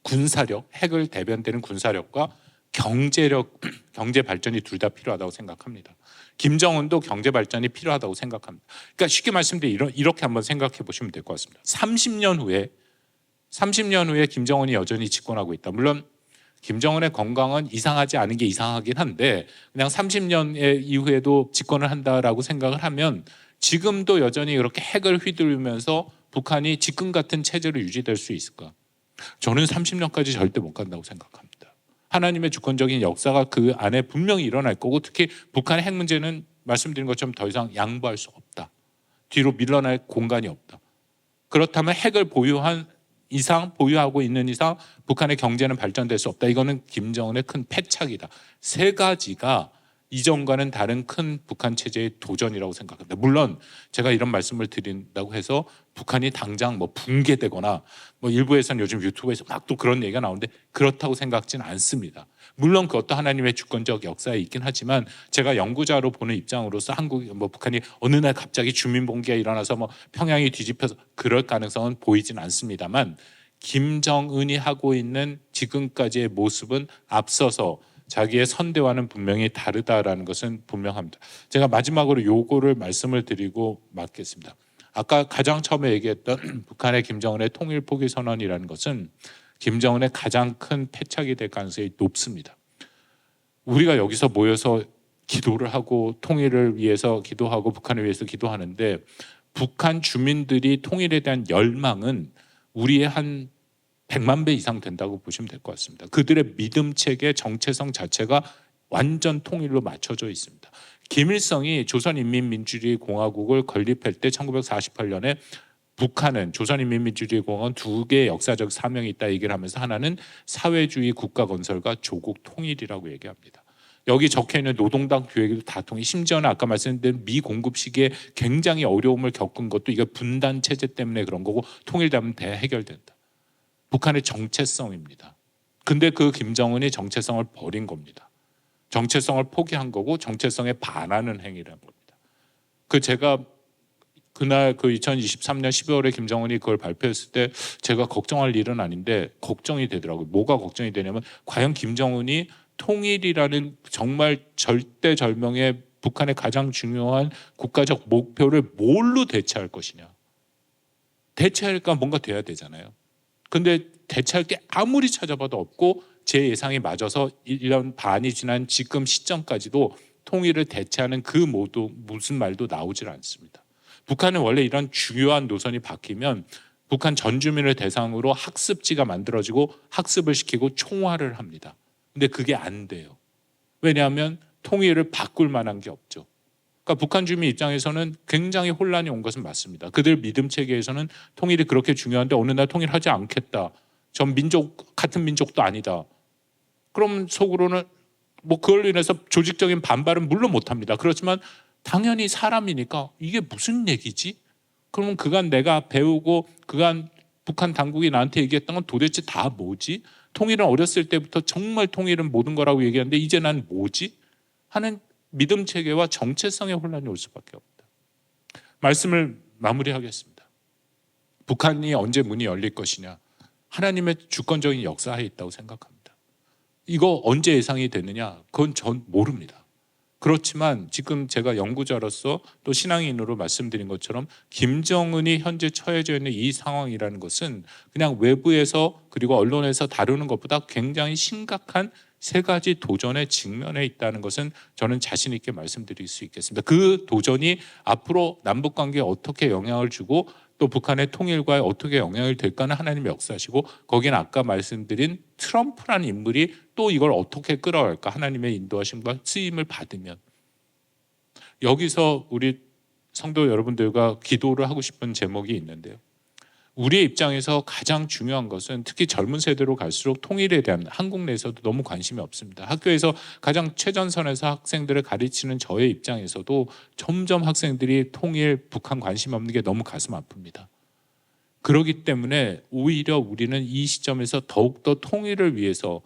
군사력, 핵을 대변되는 군사력과 경제력, 경제 발전이 둘 다 필요하다고 생각합니다. 김정은도 경제 발전이 필요하다고 생각합니다. 그러니까 쉽게 말씀드리면 이렇게 한번 생각해 보시면 될 것 같습니다. 30년 후에 김정은이 여전히 집권하고 있다. 물론 김정은의 건강은 이상하지 않은 게 이상하긴 한데 그냥 30년 이후에도 집권을 한다라고 생각을 하면 지금도 여전히 그렇게 핵을 휘두르면서 북한이 지금 같은 체제로 유지될 수 있을까? 저는 30년까지 절대 못 간다고 생각합니다. 하나님의 주권적인 역사가 그 안에 분명히 일어날 거고 특히 북한의 핵 문제는 말씀드린 것처럼 더 이상 양보할 수 없다. 뒤로 밀려날 공간이 없다. 그렇다면 핵을 보유하고 있는 이상 북한의 경제는 발전될 수 없다. 이거는 김정은의 큰 패착이다. 세 가지가 이전과는 다른 큰 북한 체제의 도전이라고 생각합니다. 물론 제가 이런 말씀을 드린다고 해서 북한이 당장 뭐 붕괴되거나 뭐 일부에서는 요즘 유튜브에서 막 또 그런 얘기가 나오는데 그렇다고 생각지는 않습니다. 물론 그것도 하나님의 주권적 역사에 있긴 하지만 제가 연구자로 보는 입장으로서 북한이 어느 날 갑자기 주민봉기가 일어나서 뭐 평양이 뒤집혀서 그럴 가능성은 보이진 않습니다만 김정은이 하고 있는 지금까지의 모습은 앞서서 자기의 선대와는 분명히 다르다라는 것은 분명합니다. 제가 마지막으로 요거를 말씀을 드리고 마겠습니다. 아까 가장 처음에 얘기했던 북한의 김정은의 통일 포기 선언이라는 것은 김정은의 가장 큰 패착이 될 가능성이 높습니다. 우리가 여기서 모여서 기도를 하고 통일을 위해서 기도하고 북한을 위해서 기도하는데 북한 주민들이 통일에 대한 열망은 우리의 한 100만 배 이상 된다고 보시면 될 것 같습니다. 그들의 믿음 체계, 정체성 자체가 완전 통일로 맞춰져 있습니다. 김일성이 조선인민민주주의공화국을 건립할 때 1948년에 북한은 조선인민민주주의공화국은 두 개의 역사적 사명이 있다 얘기를 하면서 하나는 사회주의 국가 건설과 조국 통일이라고 얘기합니다. 여기 적혀있는 노동당 교육도 다 통일, 심지어는 아까 말씀드린 미공급 시기에 굉장히 어려움을 겪은 것도 이게 분단 체제 때문에 그런 거고 통일되면 해결된다. 북한의 정체성입니다. 근데 그 김정은이 정체성을 버린 겁니다. 정체성을 포기한 거고 정체성에 반하는 행위라는 겁니다. 제가 그날 2023년 12월에 김정은이 그걸 발표했을 때 제가 걱정할 일은 아닌데 걱정이 되더라고요. 뭐가 걱정이 되냐면 과연 김정은이 통일이라는 정말 절대절명의 북한의 가장 중요한 국가적 목표를 뭘로 대체할 것이냐. 대체할까 뭔가 돼야 되잖아요. 근데 대체할 게 아무리 찾아봐도 없고 제 예상이 맞아서 1년 반이 지난 지금 시점까지도 통일을 대체하는 그 모두 무슨 말도 나오질 않습니다. 북한은 원래 이런 중요한 노선이 바뀌면 북한 전 주민을 대상으로 학습지가 만들어지고 학습을 시키고 총화를 합니다. 근데 그게 안 돼요. 왜냐하면 통일을 바꿀 만한 게 없죠. 그러니까 북한 주민 입장에서는 굉장히 혼란이 온 것은 맞습니다. 그들 믿음 체계에서는 통일이 그렇게 중요한데 어느 날 통일하지 않겠다. 전 민족 같은 민족도 아니다. 그럼 속으로는 뭐 그걸로 인해서 조직적인 반발은 물론 못합니다. 그렇지만 당연히 사람이니까 이게 무슨 얘기지? 그러면 그간 내가 배우고 그간 북한 당국이 나한테 얘기했던 건 도대체 다 뭐지? 통일은 어렸을 때부터 정말 통일은 모든 거라고 얘기하는데 이제 난 뭐지? 하는 믿음 체계와 정체성의 혼란이 올 수밖에 없다. 말씀을 마무리하겠습니다. 북한이 언제 문이 열릴 것이냐? 하나님의 주권적인 역사에 있다고 생각합니다. 이거 언제 예상이 되느냐? 그건 전 모릅니다. 그렇지만 지금 제가 연구자로서 또 신앙인으로 말씀드린 것처럼 김정은이 현재 처해져 있는 이 상황이라는 것은 그냥 외부에서 그리고 언론에서 다루는 것보다 굉장히 심각한 세 가지 도전에 직면해 있다는 것은 저는 자신 있게 말씀드릴 수 있겠습니다. 그 도전이 앞으로 남북관계에 어떻게 영향을 주고 또 북한의 통일과에 어떻게 영향을 될까는 하나님의 역사시고 거기는 아까 말씀드린 트럼프라는 인물이 또 이걸 어떻게 끌어갈까 하나님의 인도하심과 쓰임을 받으면 여기서 우리 성도 여러분들과 기도를 하고 싶은 제목이 있는데요. 우리의 입장에서 가장 중요한 것은 특히 젊은 세대로 갈수록 통일에 대한 한국 내에서도 너무 관심이 없습니다. 학교에서 가장 최전선에서 학생들을 가르치는 저의 입장에서도 점점 학생들이 통일, 북한 관심 없는 게 너무 가슴 아픕니다. 그렇기 때문에 오히려 우리는 이 시점에서 더욱더 통일을 위해서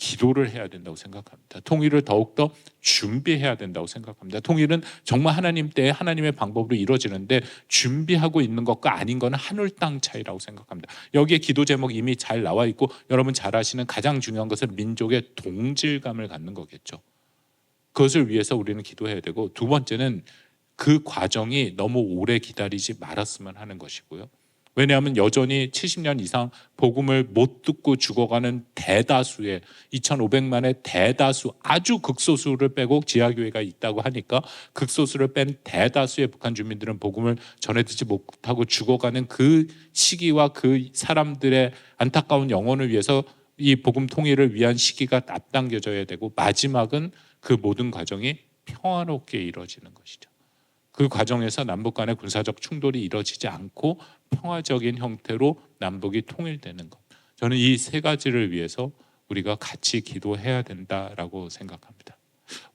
기도를 해야 된다고 생각합니다. 통일을 더욱더 준비해야 된다고 생각합니다. 통일은 정말 하나님 때에 하나님의 방법으로 이루어지는데 준비하고 있는 것과 아닌 것은 하늘 땅 차이라고 생각합니다. 여기에 기도 제목 이미 잘 나와 있고 여러분 잘 아시는 가장 중요한 것은 민족의 동질감을 갖는 거겠죠. 그것을 위해서 우리는 기도해야 되고 두 번째는 그 과정이 너무 오래 기다리지 말았으면 하는 것이고요. 왜냐하면 여전히 70년 이상 복음을 못 듣고 죽어가는 대다수의 2,500만의 대다수 아주 극소수를 빼고 지하교회가 있다고 하니까 극소수를 뺀 대다수의 북한 주민들은 복음을 전해 듣지 못하고 죽어가는 그 시기와 그 사람들의 안타까운 영혼을 위해서 이 복음 통일을 위한 시기가 앞당겨져야 되고 마지막은 그 모든 과정이 평화롭게 이루어지는 것이죠. 그 과정에서 남북 간의 군사적 충돌이 이루어지지 않고 평화적인 형태로 남북이 통일되는 것. 저는 이 세 가지를 위해서 우리가 같이 기도해야 된다라고 생각합니다.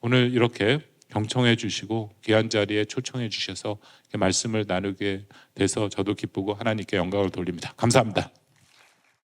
오늘 이렇게 경청해 주시고 귀한 자리에 초청해 주셔서 말씀을 나누게 돼서 저도 기쁘고 하나님께 영광을 돌립니다. 감사합니다.